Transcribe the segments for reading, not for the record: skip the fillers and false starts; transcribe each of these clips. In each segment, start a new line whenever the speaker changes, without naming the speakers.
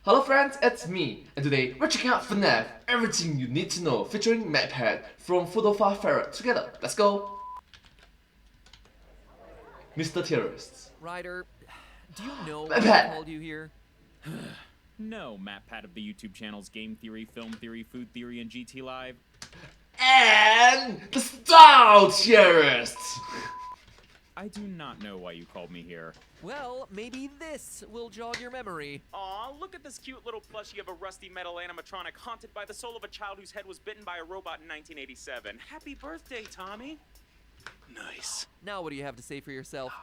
Hello friends, it's me, and today we're checking out FNAF, everything you need to know, featuring MatPat from Photofar Ferret. Together, let's go! Mr. Terrorists.
Ryder, do you know
MatPat.
why I called you here?
No, MatPat of the YouTube channels Game Theory, Film Theory, Food Theory, and GT Live.
And the Star Terrorists!
I do not know why you called me here.
Well, maybe this will jog your memory.
Aw, look at this cute little plushie of a rusty metal animatronic haunted by the soul of a child whose head was bitten by a robot in 1987. Happy birthday, Tommy! Nice.
Now what do you have to say for yourself?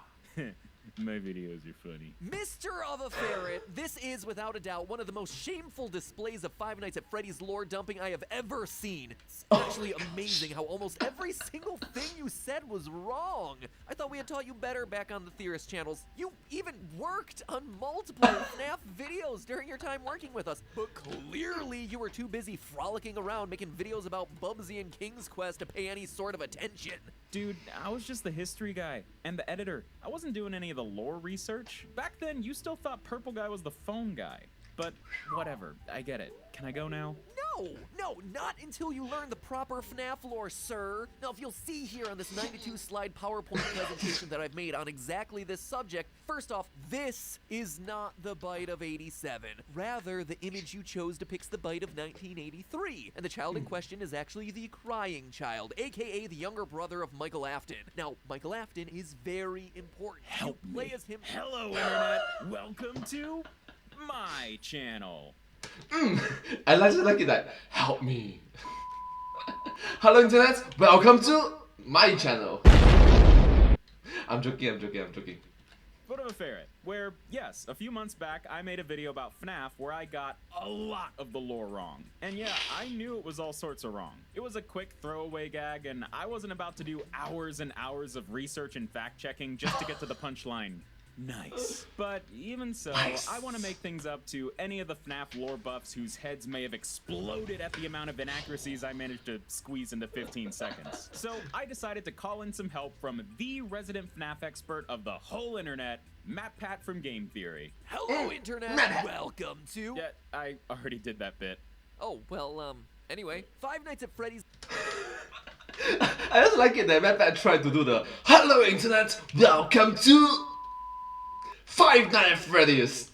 My videos are funny.
Mr. of a Ferret, this is without a doubt one of the most shameful displays of Five Nights at Freddy's lore dumping I have ever seen. It's actually amazing how almost every single thing you said was wrong. I thought we had taught you better back on the Theorist channels. You even worked on multiple FNAF videos during your time working with us, but clearly you were too busy frolicking around making videos about Bubsy and King's Quest to pay any sort of attention.
Dude, I was just the history guy and the editor. I wasn't doing any of the lore research. Back then, you still thought Purple Guy was the phone guy. But whatever, I get it. Can I go now?
No, not until you learn the proper FNAF lore, sir. Now, if you'll see here on this 92-slide PowerPoint presentation that I've made on exactly this subject, first off, this is not the bite of 87. Rather, the image you chose depicts the bite of 1983. And the child in question is actually the crying child, aka the younger brother of Michael Afton. Now, Michael Afton is very important.
Help
you play
me.
as him.
Hello, Internet. Welcome to my channel.
I like it that. Help me. Hello Internet, welcome to my channel. I'm joking.
Foot of a Ferret, where, yes, a few months back, I made a video about FNAF where I got a lot of the lore wrong. And yeah, I knew it was all sorts of wrong. It was a quick throwaway gag, and I wasn't about to do hours and hours of research and fact-checking just to get to the punchline. Nice. But even so,
Nice.
I want to make things up to any of the FNAF lore buffs whose heads may have exploded at the amount of inaccuracies I managed to squeeze into 15 seconds. So I decided to call in some help from the resident FNAF expert of the whole internet, MatPat from Game Theory.
Hello, Internet.
Matt.
Welcome to...
Yeah, I already did that bit.
Oh, well, anyway, Five Nights at Freddy's...
I just like it that MatPat tried to do the Hello Internet, welcome to Five Nights at Freddy's.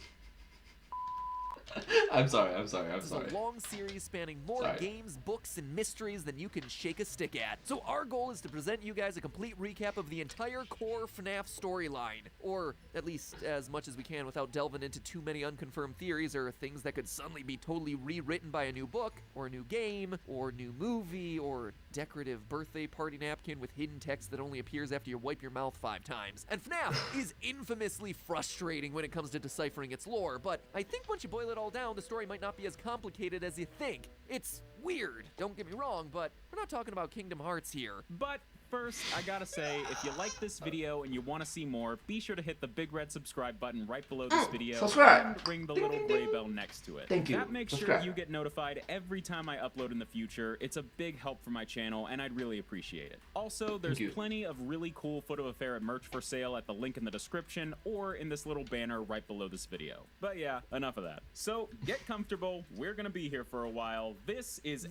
I'm sorry.
This is a long series spanning more games, books, and mysteries than you can shake a stick at. So our goal is to present you guys a complete recap of the entire core FNAF storyline. Or at least as much as we can without delving into too many unconfirmed theories or things that could suddenly be totally rewritten by a new book, or a new game, or new movie, or decorative birthday party napkin with hidden text that only appears after you wipe your mouth 5 times. And FNAF is infamously frustrating when it comes to deciphering its lore, but I think once you boil it all down, the story might not be as complicated as you think. It's weird, don't get me wrong, but we're not talking about Kingdom Hearts here.
But first, I gotta say, if you like this video and you want to see more, be sure to hit the big red subscribe button right below this video
subscribe.
and ring the little gray bell next to it.
Thank you.
That makes
Subscribe.
sure you get notified every time I upload in the future. It's a big help for my channel, and I'd really appreciate it. Also, there's
you.
plenty of really cool Foot of a Ferret merch for sale at the link in the description or in this little banner right below this video. But yeah, enough of that. So, get comfortable. We're gonna be here for a while. This is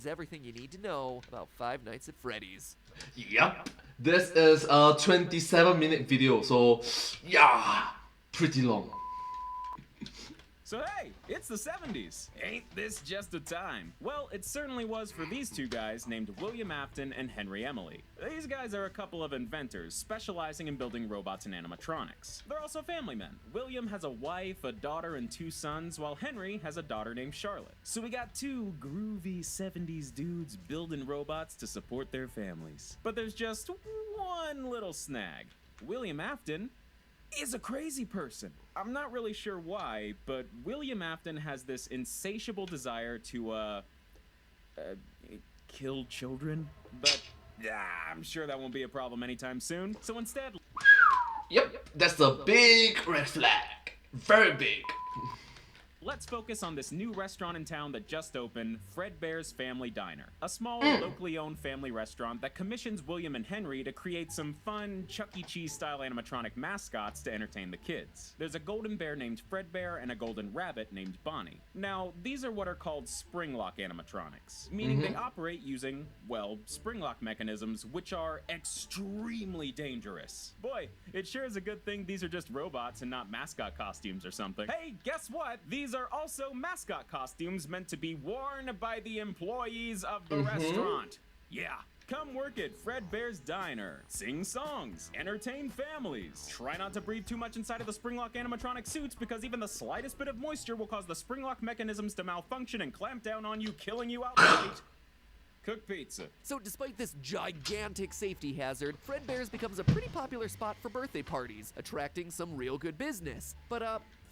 everything you need to know about Five Nights at Freddy's.
Yup. This is a 27-minute video, so yeah, pretty long.
So hey, it's the 70s. Ain't this just a time? Well, it certainly was for these two guys named William Afton and Henry Emily. These guys are a couple of inventors specializing in building robots and animatronics. They're also family men. William has a wife, a daughter, and 2 sons, while Henry has a daughter named Charlotte. So we got 2 groovy 70s dudes building robots to support their families. But there's just one little snag. William Afton is a crazy person. I'm not really sure why, but William Afton has this insatiable desire to, kill children. But, I'm sure that won't be a problem anytime soon. So instead...
Yep, that's a big red flag. Very big.
let's focus on this new restaurant in town that just opened, Fredbear's Family Diner. A small, locally owned family restaurant that commissions William and Henry to create some fun, Chuck E. Cheese style animatronic mascots to entertain the kids. There's a golden bear named Fredbear and a golden rabbit named Bonnie. Now, these are what are called springlock animatronics, meaning they operate using, well, springlock mechanisms, which are extremely dangerous. Boy, it sure is a good thing these are just robots and not mascot costumes or something. Hey, guess what? These are also mascot costumes meant to be worn by the employees of the restaurant. Yeah. Come work at Fredbear's Diner. Sing songs, entertain families. Try not to breathe too much inside of the springlock animatronic suits because even the slightest bit of moisture will cause the springlock mechanisms to malfunction and clamp down on you, killing you outright. Cook pizza.
So despite this gigantic safety hazard, Fredbear's becomes a pretty popular spot for birthday parties, attracting some real good business. But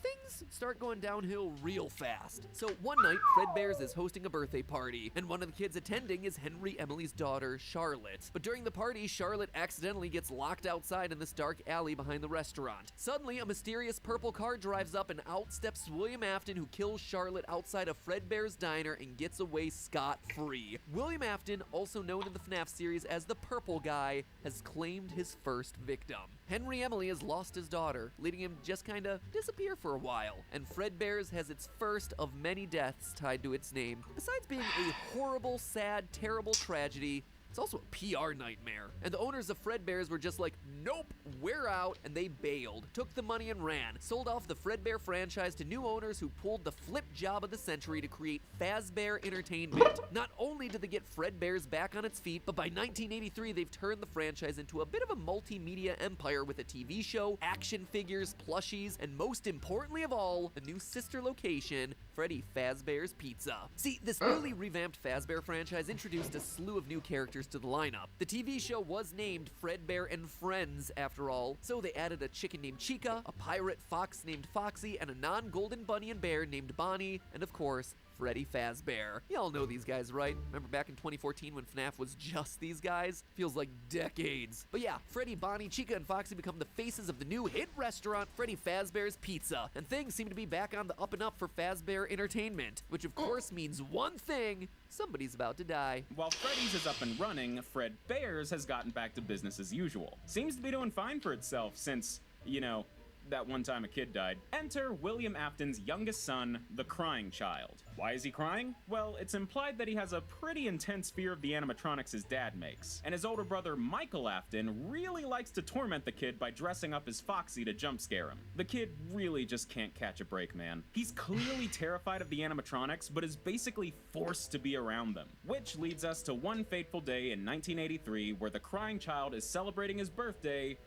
things start going downhill real fast. So one night, Fredbear's is hosting a birthday party, and one of the kids attending is Henry Emily's daughter, Charlotte. But during the party, Charlotte accidentally gets locked outside in this dark alley behind the restaurant. Suddenly, a mysterious purple car drives up and out steps William Afton, who kills Charlotte outside of Fredbear's Diner and gets away scot-free. William Afton, also known in the FNAF series as the Purple Guy, has claimed his first victim. Henry Emily has lost his daughter, leading him to just kinda disappear for a while, and Fredbear's has its first of many deaths tied to its name. Besides being a horrible, sad, terrible tragedy, it's also a PR nightmare. And the owners of Fredbear's were just like, nope, we're out, and they bailed, took the money and ran, sold off the Fredbear franchise to new owners who pulled the flip job of the century to create Fazbear Entertainment. Not only did they get Fredbear's back on its feet, but by 1983 they've turned the franchise into a bit of a multimedia empire with a TV show, action figures, plushies, and most importantly of all, a new sister location, Freddy Fazbear's Pizza. See, this newly revamped Fazbear franchise introduced a slew of new characters to the lineup. The TV show was named Fredbear and Friends after all, so they added a chicken named Chica, a pirate fox named Foxy, and a non-golden bunny and bear named Bonnie, and of course, Freddy Fazbear. Y'all know these guys, right? Remember back in 2014 when FNAF was just these guys? Feels like decades. But yeah, Freddy, Bonnie, Chica, and Foxy become the faces of the new hit restaurant, Freddy Fazbear's Pizza. And things seem to be back on the up and up for Fazbear Entertainment, which of course means one thing: somebody's about to die.
While Freddy's is up and running, Fredbear's has gotten back to business as usual. Seems to be doing fine for itself since, you know, that one time a kid died. Enter William Afton's youngest son, the crying child. Why is he crying? Well, it's implied that he has a pretty intense fear of the animatronics his dad makes, and his older brother Michael Afton really likes to torment the kid by dressing up as Foxy to jump scare him. The kid really just can't catch a break, man. He's clearly terrified of the animatronics, but is basically forced to be around them. Which leads us to one fateful day in 1983 where the crying child is celebrating his birthday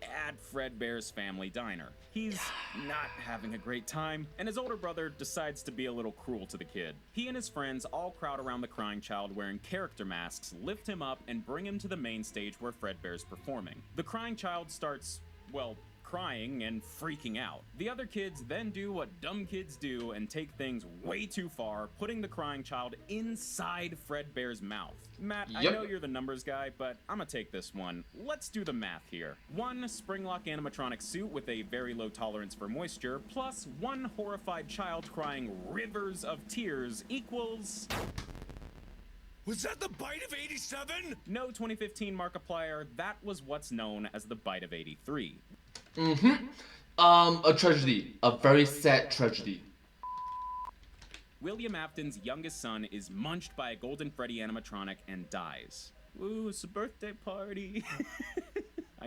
at Fredbear's Family Diner. He's not having a great time, and his older brother decides to be a little cruel to the kid. He and his friends all crowd around the crying child wearing character masks, lift him up, and bring him to the main stage where Fredbear's performing. The crying child starts, well, crying and freaking out. The other kids then do what dumb kids do and take things way too far, putting the crying child inside Fredbear's mouth. Matt, I know you're the numbers guy, but I'm gonna take this one. Let's do the math here. One springlock animatronic suit with a very low tolerance for moisture, plus one horrified child crying rivers of tears equals...
Was that the bite of 87?
No 2015 Markiplier, that was what's known as the bite of 83.
A tragedy. A very sad tragedy.
William Afton's youngest son is munched by a Golden Freddy animatronic and dies. Ooh, it's a birthday party.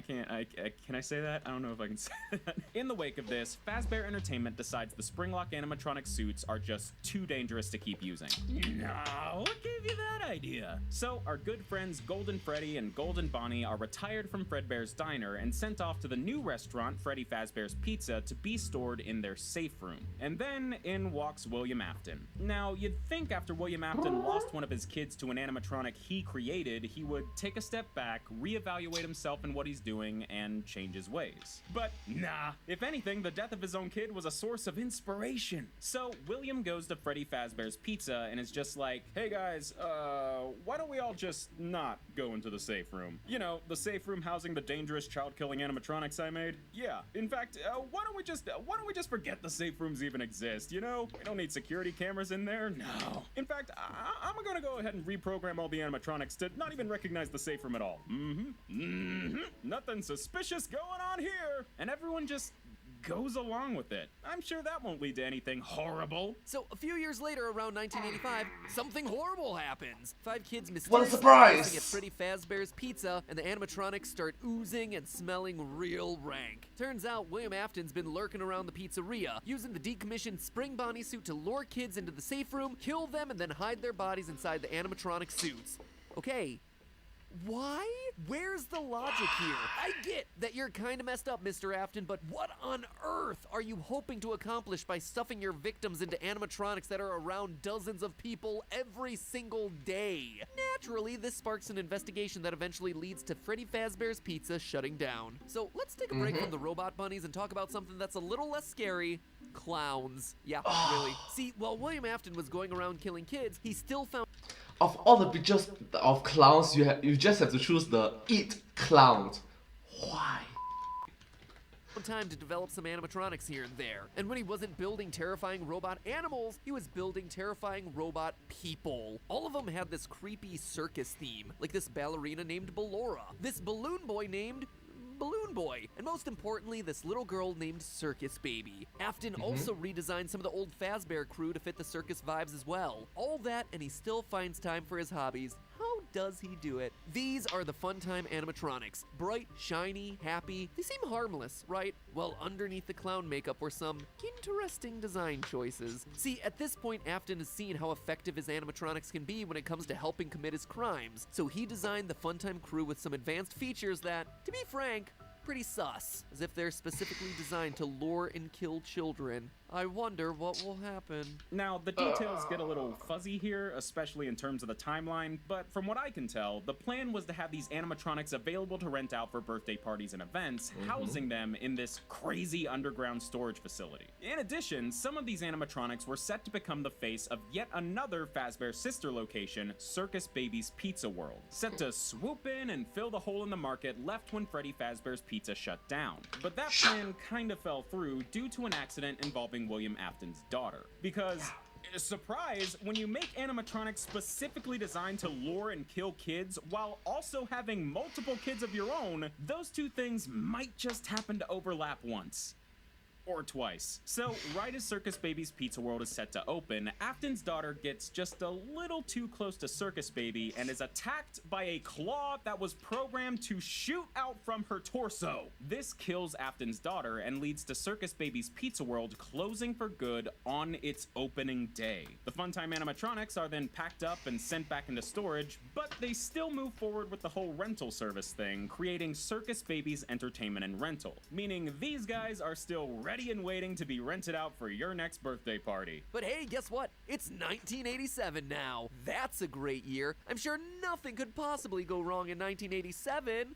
Can I say that? I don't know if I can say that. In the wake of this, Fazbear Entertainment decides the springlock animatronic suits are just too dangerous to keep using. No, what gave you that idea? So our good friends Golden Freddy and Golden Bonnie are retired from Fredbear's Diner and sent off to the new restaurant, Freddy Fazbear's Pizza, to be stored in their safe room. And then in walks William Afton. Now, you'd think after William Afton lost one of his kids to an animatronic he created, he would take a step back, reevaluate himself and what he's he's doing and change his ways. But nah, if anything, the death of his own kid was a source of inspiration. So William goes to Freddy Fazbear's Pizza and is just like, hey guys, why don't we all just not go into the safe room? You know, the safe room housing the dangerous child-killing animatronics I made? Yeah, in fact, why don't we just forget the safe rooms even exist, you know? We don't need security cameras in there, no. In fact, I'm gonna go ahead and reprogram all the animatronics to not even recognize the safe room at all. Nothing suspicious going on here. And everyone just goes along with it. I'm sure that won't lead to anything horrible.
So a few years later, around 1985, something horrible happens. 5 kids
What a
mysteriously
surprise!
dancing at Freddy Fazbear's Pizza, and the animatronics start oozing and smelling real rank. Turns out William Afton's been lurking around the pizzeria, using the decommissioned Spring Bonnie suit to lure kids into the safe room, kill them, and then hide their bodies inside the animatronic suits. Okay. Why? Where's the logic here? I get that you're kinda messed up, Mr. Afton, but what on earth are you hoping to accomplish by stuffing your victims into animatronics that are around dozens of people every single day? Naturally, this sparks an investigation that eventually leads to Freddy Fazbear's Pizza shutting down. So let's take a break from the robot bunnies and talk about something that's a little less scary. Clowns. Yeah, really. See, while William Afton was going around killing kids, he still found
Of all the pictures of clowns, you just have to choose the It Clown. Why?
time to develop some animatronics here and there. And when he wasn't building terrifying robot animals, he was building terrifying robot people. All of them had this creepy circus theme, like this ballerina named Ballora, this balloon boy named Balloon Boy, and most importantly, this little girl named Circus Baby. Afton also redesigned some of the old Fazbear crew to fit the circus vibes as well. All that, and he still finds time for his hobbies. How does he do it? These are the Funtime animatronics. Bright, shiny, happy. They seem harmless, right? Well, underneath the clown makeup were some interesting design choices. See, at this point, Afton has seen how effective his animatronics can be when it comes to helping commit his crimes. So he designed the Funtime crew with some advanced features that, to be frank, pretty sus, as if they're specifically designed to lure and kill children. I wonder what will happen.
Now, the details get a little fuzzy here, especially in terms of the timeline, but from what I can tell, the plan was to have these animatronics available to rent out for birthday parties and events, housing them in this crazy underground storage facility. In addition, some of these animatronics were set to become the face of yet another Fazbear sister location, Circus Baby's Pizza World, set to swoop in and fill the hole in the market left when Freddy Fazbear's Pizza shut down. But that plan kind of fell through due to an accident involving William Afton's daughter. Because, surprise, when you make animatronics specifically designed to lure and kill kids while also having multiple kids of your own, those two things might just happen to overlap once. Or twice. So, right as Circus Baby's Pizza World is set to open, Afton's daughter gets just a little too close to Circus Baby and is attacked by a claw that was programmed to shoot out from her torso. This kills Afton's daughter and leads to Circus Baby's Pizza World closing for good on its opening day. The Funtime animatronics are then packed up and sent back into storage, but they still move forward with the whole rental service thing, creating Circus Baby's Entertainment and Rental, meaning these guys are still ready and waiting to be rented out for your next birthday party.
But hey, guess what? It's 1987 now. That's a great year. I'm sure nothing could possibly go wrong in 1987.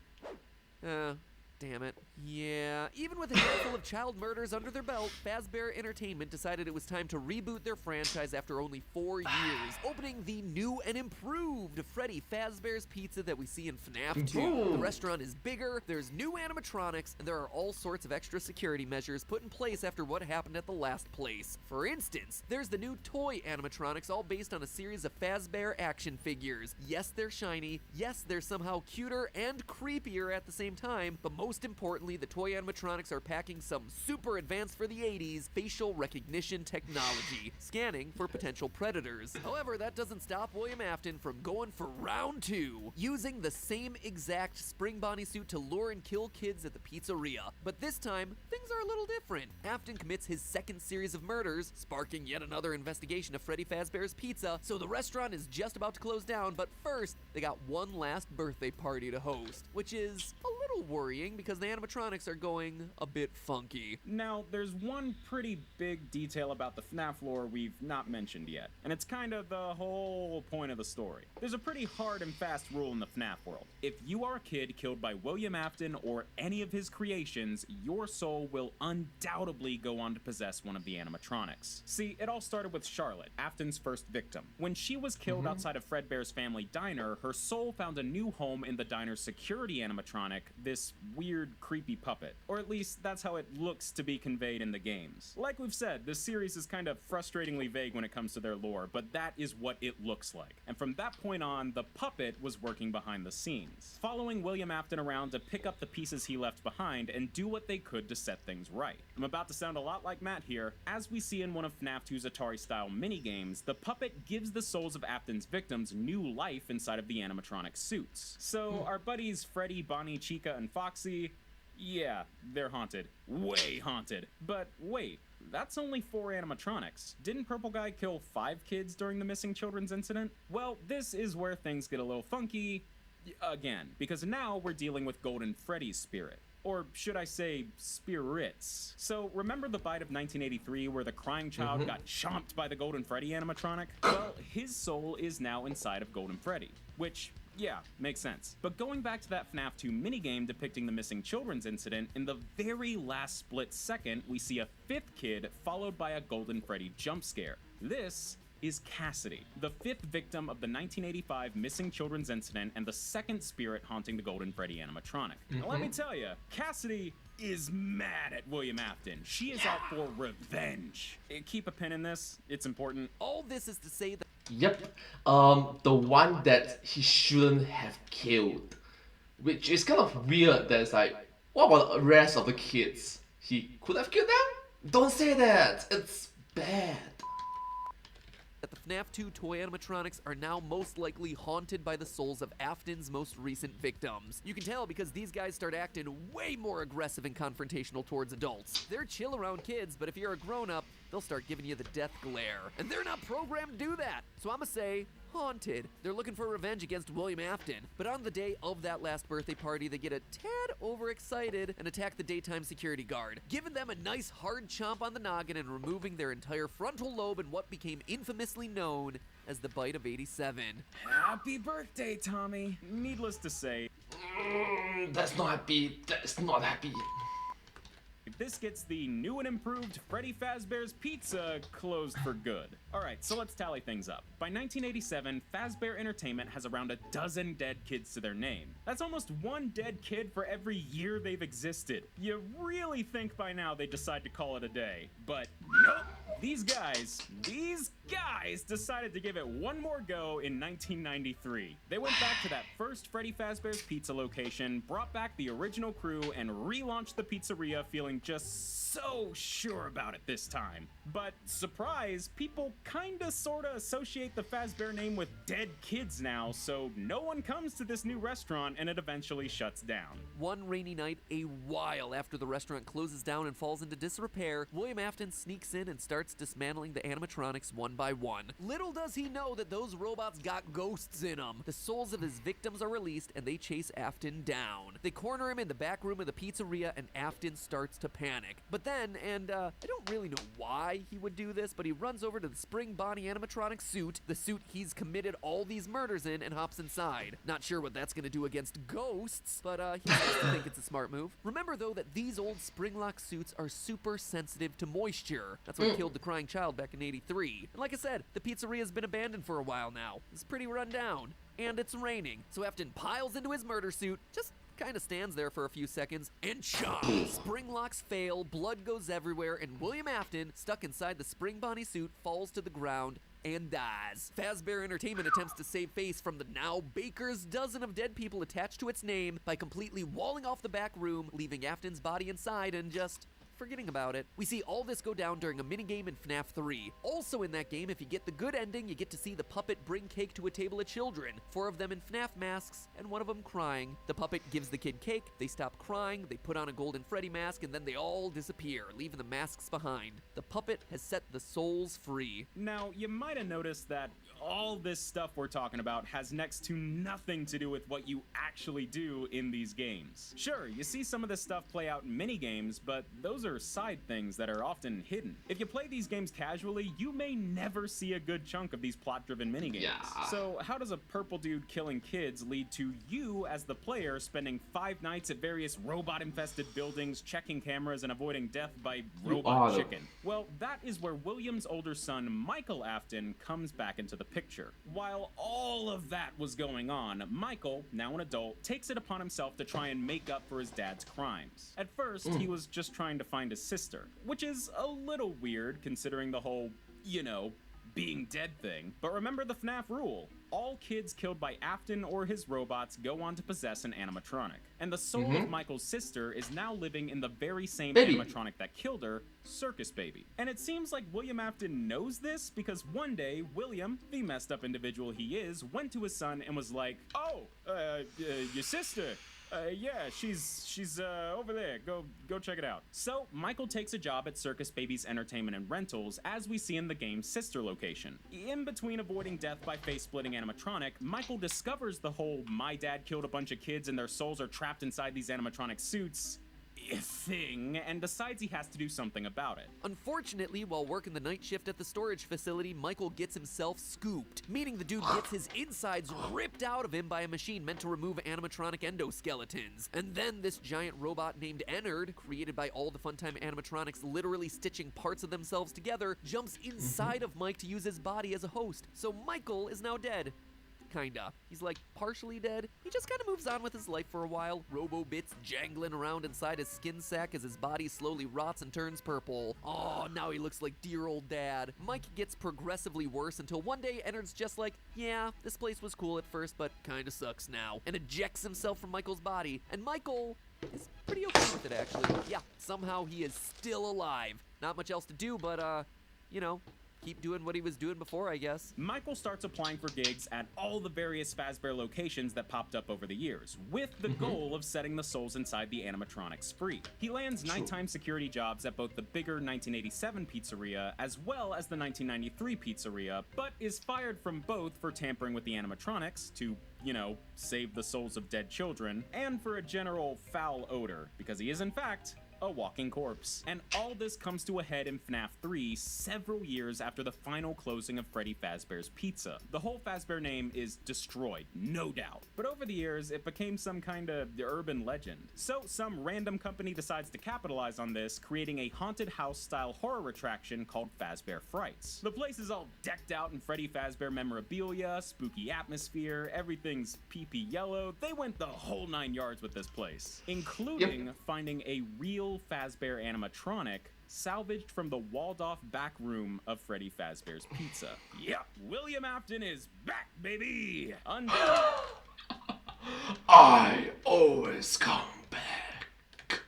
Damn it. Yeah, even with a handful of child murders under their belt, Fazbear Entertainment decided it was time to reboot their franchise after only 4 years, opening the new and improved Freddy Fazbear's Pizza that we see in FNAF 2. The restaurant is bigger, there's new animatronics, and there are all sorts of extra security measures put in place after what happened at the last place. For instance, there's the new toy animatronics, all based on a series of Fazbear action figures. Yes, they're shiny, yes, they're somehow cuter and creepier at the same time, but most importantly, the toy animatronics are packing some super advanced for the 80s facial recognition technology, scanning for potential predators. However, that doesn't stop William Afton from going for round 2, using the same exact Spring Bonnie suit to lure and kill kids at the pizzeria. But this time, things are a little different. Afton commits his second series of murders, sparking yet another investigation of Freddy Fazbear's Pizza, so the restaurant is just about to close down, but first, they got one last birthday party to host, which is a little little worrying because the animatronics are going a bit funky.
Now, there's one pretty big detail about the FNAF lore we've not mentioned yet, and it's kind of the whole point of the story. There's a pretty hard and fast rule in the FNAF world. If you are a kid killed by William Afton or any of his creations, your soul will undoubtedly go on to possess one of the animatronics. See, it all started with Charlotte, Afton's first victim. When she was killed outside of Fredbear's family diner, her soul found a new home in the diner's security animatronic, this weird, creepy puppet. Or at least that's how it looks to be conveyed in the games. Like we've said, this series is kind of frustratingly vague when it comes to their lore, but that is what it looks like. And from that point on, the puppet was working behind the scenes, following William Afton around to pick up the pieces he left behind and do what they could to set things right. I'm about to sound a lot like Matt here. As we see in one of FNAF 2's Atari-style minigames, the puppet gives the souls of Afton's victims new life inside of the animatronic suits. So our buddies Freddy, Bonnie, Chica, and Foxy, yeah, they're haunted. Way haunted. But wait, that's only 4 animatronics. Didn't Purple Guy kill 5 kids during the missing children's incident? Well, this is where things get a little funky again, because now we're dealing with Golden Freddy's spirit. Or should I say, spirits. So remember the bite of 1983 where the crying child got chomped by the Golden Freddy animatronic? Well, his soul is now inside of Golden Freddy, which, yeah, makes sense. But going back to that FNAF 2 minigame depicting the missing children's incident, in the very last split second, we see a 5th kid followed by a Golden Freddy jump scare. This is Cassidy, the 5th victim of the 1985 missing children's incident and the 2nd spirit haunting the Golden Freddy animatronic. Now let me tell you, Cassidy is mad at William Afton. She is out for revenge. Keep a pin in this, it's important.
All this is to say that
Yep. The one that he shouldn't have killed. Which is kind of weird that it's like, what about the rest of the kids? He could have killed them? Don't say that! It's bad.
the FNAF 2 toy animatronics are now most likely haunted by the souls of Afton's most recent victims. You can tell because these guys start acting way more aggressive and confrontational towards adults. They're chill around kids, but if you're a grown-up, they'll start giving you the death glare. And they're not programmed to do that. So I'ma say, haunted. They're looking for revenge against William Afton. But on the day of that last birthday party, they get a tad overexcited and attack the daytime security guard, giving them a nice hard chomp on the noggin and removing their entire frontal lobe in what became infamously known as the Bite of 87.
Happy birthday, Tommy. Needless to say,
That's not happy. That's not happy.
this gets the new and improved Freddy Fazbear's Pizza closed for good. Alright, so let's tally things up. By 1987, Fazbear Entertainment has around a dozen dead kids to their name. That's almost one dead kid for every year they've existed. You really think by now they'd decide to call it a day. But nope! These guys decided to give it one more go in 1993. They went back to that first Freddy Fazbear's Pizza location, brought back the original crew, and relaunched the pizzeria feeling just so sure about it this time. But surprise, people kinda sorta associate the Fazbear name with dead kids now, so no one comes to this new restaurant and it eventually shuts down.
One rainy night, a while after the restaurant closes down and falls into disrepair, William Afton sneaks in and starts dismantling the animatronics one by one. Little does he know that those robots got ghosts in them. The souls of his victims are released and they chase Afton down. They corner him in the back room of the pizzeria and Afton starts to panic. But then, and I don't really know why he would do this, but he runs over to the Spring Bonnie animatronic suit, the suit he's committed all these murders in, and hops inside. Not sure what that's gonna do against ghosts, but he seems to think it's a smart move. Remember though that these old Springlock suits are super sensitive to moisture. That's what killed the crying child back in '83. And like I said, the pizzeria has been abandoned for a while now. It's pretty run down. And it's raining, so Afton piles into his murder suit, just kind of stands there for a few seconds, and chop! Spring locks fail, blood goes everywhere, and William Afton, stuck inside the Spring Bonnie suit, falls to the ground and dies. Fazbear Entertainment attempts to save face from the now baker's dozen of dead people attached to its name by completely walling off the back room, leaving Afton's body inside and just forgetting about it. We see all this go down during a minigame in FNAF 3. Also in that game, if you get the good ending, you get to see the puppet bring cake to a table of children. 4 of them in FNAF masks, and 1 of them crying. The puppet gives the kid cake, they stop crying, they put on a golden Freddy mask, and then they all disappear, leaving the masks behind. The puppet has set the souls free.
Now, you might have noticed that all this stuff we're talking about has next to nothing to do with what you actually do in these games. Sure, you see some of this stuff play out in minigames, but those are side things that are often hidden. If you play these games casually, you may never see a good chunk of these plot-driven minigames.
Yeah.
So how does a purple dude killing kids lead to you as the player spending 5 nights at various robot-infested buildings, checking cameras, and avoiding death by robot chicken? Well, that is where William's older son, Michael Afton, comes back into the picture. While all of that was going on, Michael, now an adult, takes it upon himself to try and make up for his dad's crimes. At first, he was just trying to find his sister, which is a little weird considering the whole, you know, being dead thing. But remember the FNAF rule. All kids killed by Afton or his robots go on to possess an animatronic. And the soul of Michael's sister is now living in the very same animatronic that killed her, Circus Baby. And it seems like William Afton knows this because one day, William, the messed up individual he is, went to his son and was like, "Oh, your sister. Yeah, she's over there. Go check it out." So Michael takes a job at Circus Baby's Entertainment and Rentals, as we see in the game's sister location. In between avoiding death by face-splitting animatronic, Michael discovers the whole "my dad killed a bunch of kids and their souls are trapped inside these animatronic suits" thing, and decides he has to do something about it.
Unfortunately, while working the night shift at the storage facility, Michael gets himself scooped, meaning the dude gets his insides ripped out of him by a machine meant to remove animatronic endoskeletons. And then this giant robot named Ennard, created by all the Funtime animatronics literally stitching parts of themselves together, jumps inside of Mike to use his body as a host. So Michael is now dead. Kinda. He's like partially dead. He just kinda moves on with his life for a while, robo-bits jangling around inside his skin sack as his body slowly rots and turns purple. Oh, now he looks like dear old dad. Mike gets progressively worse until one day Ennard's just like, "Yeah, this place was cool at first, but kinda sucks now," and ejects himself from Michael's body. And Michael is pretty okay with it, actually. Yeah, somehow he is still alive. Not much else to do, but, you know, keep doing what he was doing before, I guess.
Michael starts applying for gigs at all the various Fazbear locations that popped up over the years, with the goal of setting the souls inside the animatronics free. He lands nighttime security jobs at both the bigger 1987 pizzeria as well as the 1993 pizzeria, but is fired from both for tampering with the animatronics to, you know, save the souls of dead children, and for a general foul odor, because he is in fact a walking corpse. And all this comes to a head in FNAF 3 several years after the final closing of Freddy Fazbear's Pizza. The whole Fazbear name is destroyed, no doubt. But over the years, it became some kind of urban legend. So some random company decides to capitalize on this, creating a haunted house-style horror attraction called Fazbear Frights. The place is all decked out in Freddy Fazbear memorabilia, spooky atmosphere, everything's pee-pee yellow. They went the whole 9 yards with this place, including finding a real Fazbear animatronic salvaged from the walled-off back room of Freddy Fazbear's Pizza. Yep, William Afton is back, baby!
I always come back.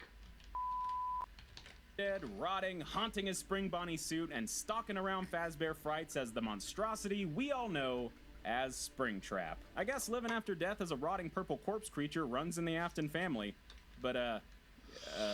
Dead, rotting, haunting his Spring Bonnie suit, and stalking around Fazbear Frights as the monstrosity we all know as Springtrap. I guess living after death as a rotting purple corpse creature runs in the Afton family, but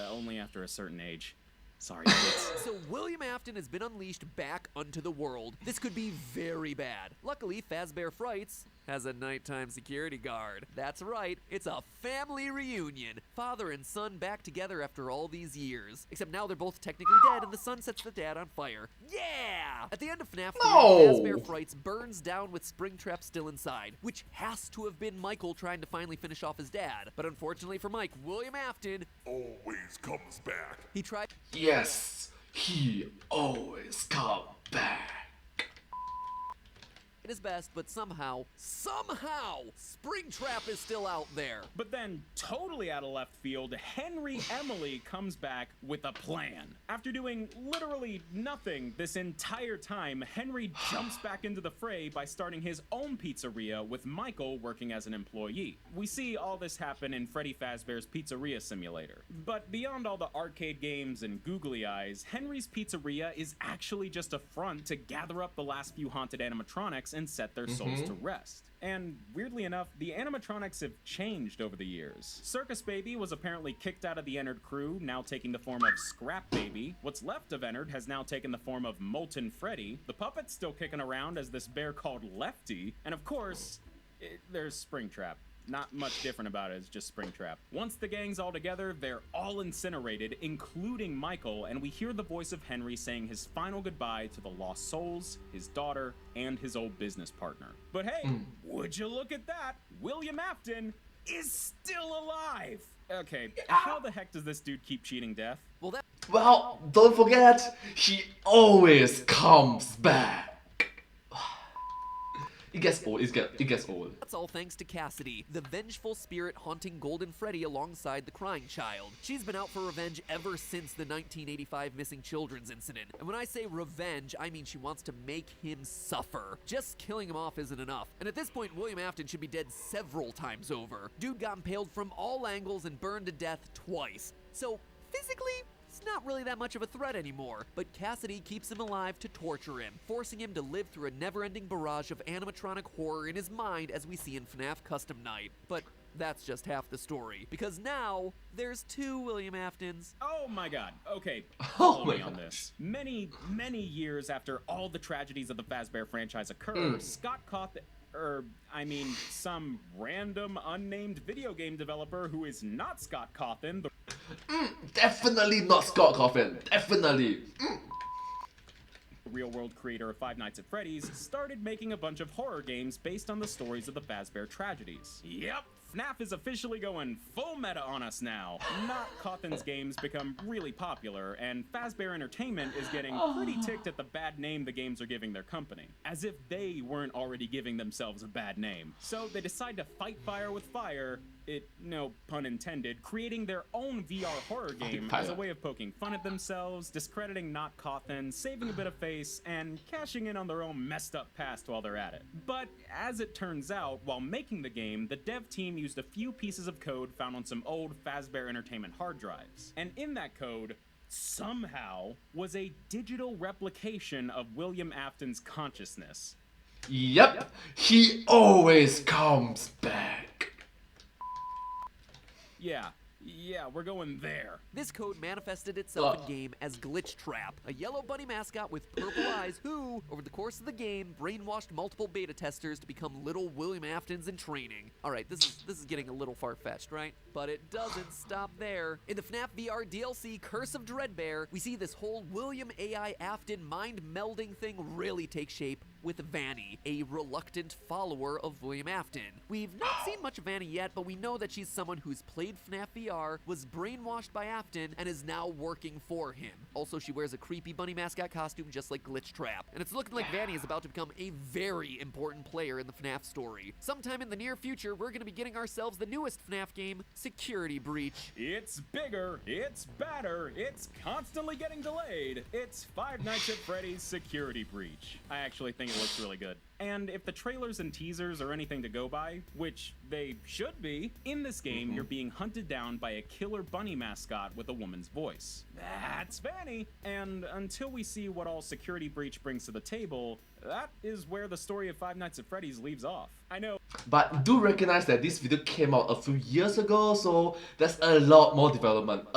only after a certain age. Sorry, kids.
So William Afton has been unleashed back onto the world. This could be very bad. Luckily, Fazbear Frights has a nighttime security guard. That's right, it's a family reunion. Father and son back together after all these years. Except now they're both technically dead and the son sets the dad on fire. Yeah! At the end of FNAF 3, Fazbear Frights burns down with Springtrap still inside, which has to have been Michael trying to finally finish off his dad. But unfortunately for Mike, William Afton
Always comes back.
he tried.
Yes, he always come back.
his best, but somehow, Springtrap is still out there.
But then, totally out of left field, Henry Emily comes back with a plan. After doing literally nothing this entire time, Henry jumps back into the fray by starting his own pizzeria with Michael working as an employee. We see all this happen in Freddy Fazbear's Pizzeria Simulator. But beyond all the arcade games and googly eyes, Henry's pizzeria is actually just a front to gather up the last few haunted animatronics and set their souls to rest. And weirdly enough, the animatronics have changed over the years. Circus Baby was apparently kicked out of the Ennard crew, now taking the form of Scrap Baby. What's left of Ennard has now taken the form of Molten Freddy. The puppet's still kicking around as this bear called Lefty. And of course, there's Springtrap. Not much different about it, it's just Springtrap. Once the gang's all together, they're all incinerated, including Michael, and we hear the voice of Henry saying his final goodbye to the lost souls, his daughter, and his old business partner. But hey, would you look at that? William Afton is still alive! Okay, how the heck does this dude keep cheating death?
Well, don't forget, he always comes back. It gets old, it gets old.
That's all thanks to Cassidy, the vengeful spirit haunting Golden Freddy alongside the crying child. She's been out for revenge ever since the 1985 missing children's incident. And when I say revenge, I mean she wants to make him suffer. Just killing him off isn't enough. And at this point, William Afton should be dead several times over. Dude got impaled from all angles and burned to death twice. So, physically, it's not really that much of a threat anymore, but Cassidy keeps him alive to torture him, forcing him to live through a never-ending barrage of animatronic horror in his mind as we see in FNAF Custom Night. But that's just half the story, because now there's 2 William Aftons.
Oh my god, okay, follow me on this. Many years after all the tragedies of the Fazbear franchise occur, Scott Cawthon, some random unnamed video game developer who is not Scott Cawthon,
Definitely not Scott Cawthon. Definitely.
the real-world creator of Five Nights at Freddy's, started making a bunch of horror games based on the stories of the Fazbear tragedies. Yep, FNAF is officially going full meta on us now. Not Cawthon's games become really popular, and Fazbear Entertainment is getting pretty ticked at the bad name the games are giving their company. As if they weren't already giving themselves a bad name. So they decide to fight fire with fire, no pun intended, creating their own VR horror game as a way of poking fun at themselves, discrediting Not Cawthon, saving a bit of face, and cashing in on their own messed up past while they're at it. But as it turns out, while making the game, the dev team used a few pieces of code found on some old Fazbear Entertainment hard drives. And in that code, somehow, was a digital replication of William Afton's consciousness.
Yep, he always comes back.
Yeah, we're going there.
This code manifested itself in-game as Glitch Trap, a yellow bunny mascot with purple eyes who, over the course of the game, brainwashed multiple beta testers to become little William Aftons in training. Alright, this is getting a little far-fetched, right? But it doesn't stop there. In the FNAF VR DLC Curse of Dreadbear, we see this whole William AI Afton mind-melding thing really take shape with Vanny, a reluctant follower of William Afton. We've not seen much of Vanny yet, but we know that she's someone who's played FNAF VR, was brainwashed by Afton, and is now working for him. Also, she wears a creepy bunny mascot costume just like Glitch Trap. And it's looking like Vanny is about to become a very important player in the FNAF story. Sometime in the near future, we're gonna be getting ourselves the newest FNAF game, Security Breach.
It's bigger, it's badder, it's constantly getting delayed. It's Five Nights at Freddy's Security Breach. I actually think it looks really good. And if the trailers and teasers are anything to go by, which they should be, in this game you're being hunted down by a killer bunny mascot with a woman's voice. That's Vanny! And until we see what all Security Breach brings to the table, that is where the story of Five Nights at Freddy's leaves off. I know.
But do recognize that this video came out a few years ago, so there's a lot more development.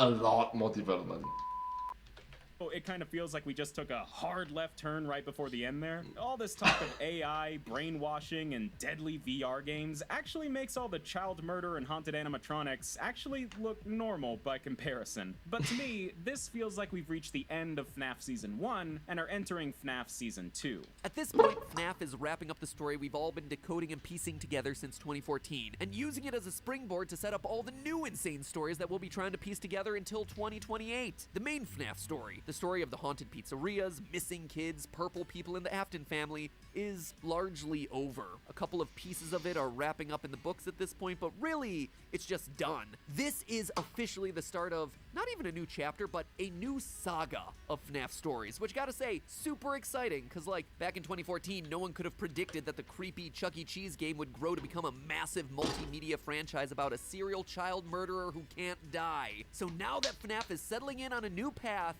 It kind of feels like we just took a hard left turn right before the end there. All this talk of AI, brainwashing, and deadly VR games actually makes all the child murder and haunted animatronics actually look normal by comparison. But to me, this feels like we've reached the end of FNAF Season 1 and are entering FNAF Season 2.
At this point, FNAF is wrapping up the story we've all been decoding and piecing together since 2014, and using it as a springboard to set up all the new insane stories that we'll be trying to piece together until 2028. The main FNAF story, The story of the haunted pizzerias, missing kids, purple people in the Afton family is largely over. A couple of pieces of it are wrapping up in the books at this point, but really, it's just done. This is officially the start of not even a new chapter, but a new saga of FNAF stories, which gotta say, super exciting, because like, back in 2014, no one could have predicted that the creepy Chuck E. Cheese game would grow to become a massive multimedia franchise about a serial child murderer who can't die. So now that FNAF is settling in on a new path,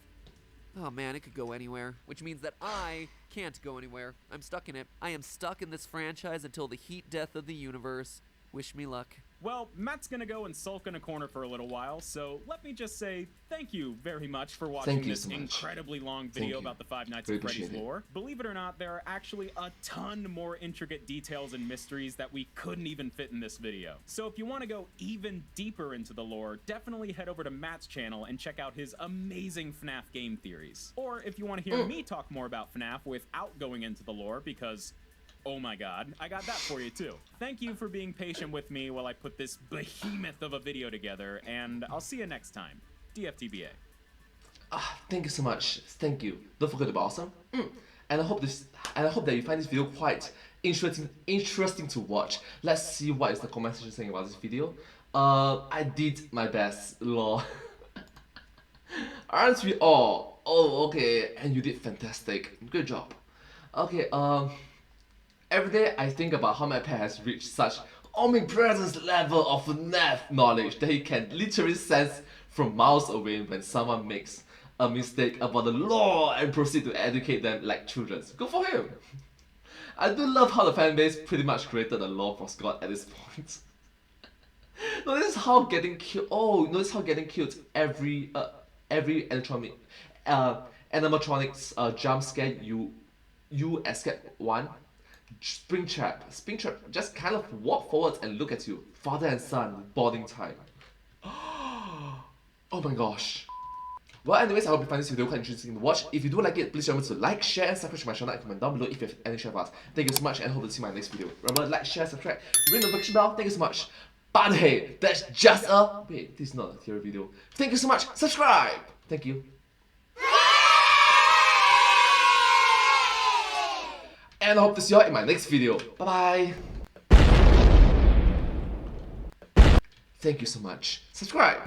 oh man, it could go anywhere, which means that I can't go anywhere. I'm stuck in it. I am stuck in this franchise until the heat death of the universe. Wish me luck.
Well, Matt's gonna go and sulk in a corner for a little while, so let me just say thank you very much for watching this
so much.
incredibly long video about the Five Nights at Freddy's lore. Believe it or not, there are actually a ton more intricate details and mysteries that we couldn't even fit in this video. So if you want to go even deeper into the lore, definitely head over to Matt's channel and check out his amazing FNAF game theories. Or if you want to hear me talk more about FNAF without going into the lore, because oh my god, I got that for you too. Thank you for being patient with me while I put this behemoth of a video together, and I'll see you next time. DFTBA.
Thank you so much. Thank you. Don't forget to be awesome. And I hope that you find this video quite interesting to watch. Let's see what is the comment section saying about this video. I did my best, lol. Aren't we all? Oh, okay. And you did fantastic. Good job. Okay. Every day I think about how my pet has reached such omnipresence level of FNAF knowledge that he can literally sense from miles away when someone makes a mistake about the lore and proceed to educate them like children. Good for him! I do love how the fanbase pretty much created a lore for Scott at this point. Notice how getting killed. Oh, notice how getting killed every animatronics jump scare you escape one. Springtrap just kind of walk forward and look at you. Father and son, boarding time. Oh my gosh. Well, anyways, I hope you find this video quite interesting to watch. If you do like it, please remember to like, share, and subscribe to my channel and comment down below if you have any share thoughts. Thank you so much and hope to see you in my next video. Remember, like, share, subscribe, ring the notification bell. Thank you so much. But hey, that's just a... Wait, this is not a theory video. Thank you so much. Subscribe. Thank you. And I hope to see you all in my next video. Bye bye. Thank you so much. Subscribe.